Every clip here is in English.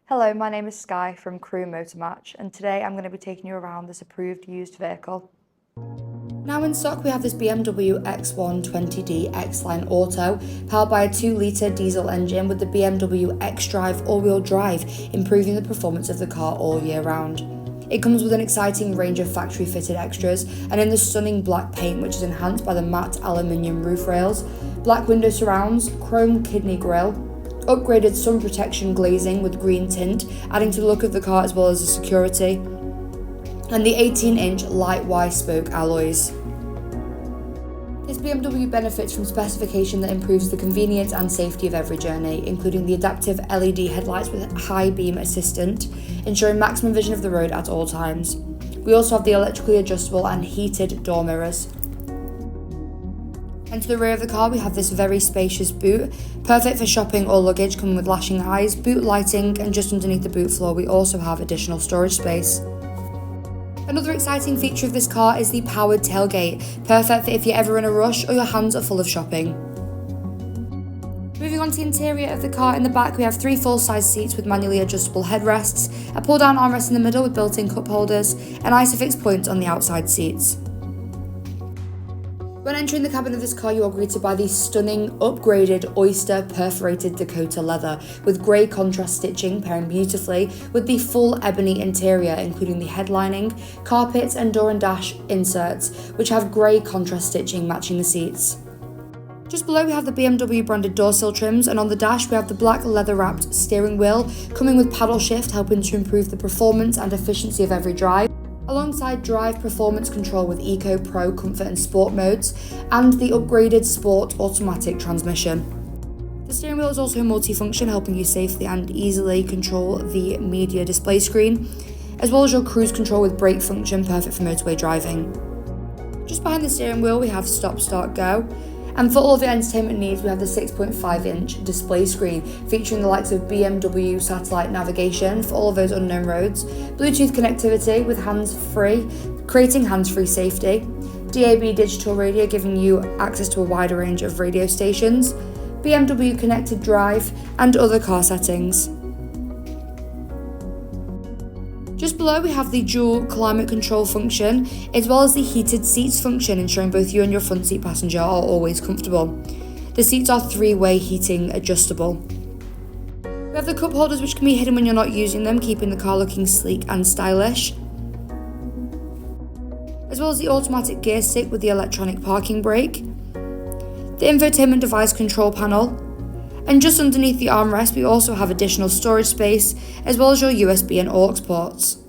Hello, my name is Sky from Crewe Motor Match, and today I'm going to be taking you around this approved used vehicle. Now in stock we have this BMW X1 20D xLine Auto, powered by a 2-litre diesel engine with the BMW xDrive all-wheel drive, improving the performance of the car all year round. It comes with an exciting range of factory-fitted extras, and in the stunning black paint which is enhanced by the matte aluminium roof rails, black window surrounds, chrome kidney grille, upgraded sun protection glazing with green tint, adding to the look of the car as well as the security, and the 18-inch light Y-spoke alloys. This BMW benefits from specification that improves the convenience and safety of every journey, including the adaptive LED headlights with high beam assistant, ensuring maximum vision of the road at all times. We also have the electrically adjustable and heated door mirrors. And to the rear of the car we have this very spacious boot, perfect for shopping or luggage, coming with lashing eyes, boot lighting, and just underneath the boot floor we also have additional storage space. Another exciting feature of this car is the powered tailgate, perfect for if you're ever in a rush or your hands are full of shopping. Moving on to the interior of the car, in the back we have 3 full-size seats with manually adjustable headrests, a pull-down armrest in the middle with built-in cup holders, and ISOFIX points on the outside seats. When entering the cabin of this car, you are greeted by the stunning, upgraded Oyster Perforated Dakota leather, with grey contrast stitching pairing beautifully with the full ebony interior, including the headlining, carpets and door and dash inserts, which have grey contrast stitching matching the seats. Just below we have the BMW branded door sill trims, and on the dash we have the black leather-wrapped steering wheel, coming with paddle shift, helping to improve the performance and efficiency of every drive, alongside drive performance control with Eco, Pro, Comfort and Sport modes, and the upgraded Sport automatic transmission. The steering wheel is also multifunction, helping you safely and easily control the media display screen, as well as your cruise control with brake function, perfect for motorway driving. Just behind the steering wheel we have stop, start, go, and for all of your entertainment needs we have the 6.5-inch display screen featuring the likes of BMW satellite navigation for all of those unknown roads, Bluetooth connectivity with hands-free, creating hands-free safety, DAB digital radio giving you access to a wider range of radio stations, BMW connected drive, and other car settings. Just below we have the dual climate control function, as well as the heated seats function, ensuring both you and your front seat passenger are always comfortable. The seats are 3-way heating adjustable. We have the cup holders which can be hidden when you're not using them, keeping the car looking sleek and stylish, as well as the automatic gear stick with the electronic parking brake, the infotainment device control panel, and just underneath the armrest we also have additional storage space, as well as your USB and aux ports.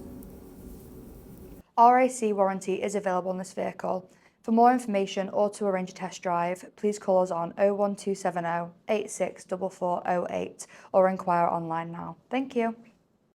RAC warranty is available on this vehicle. For more information or to arrange a test drive, please call us on 01270 864408 or inquire online now. Thank you.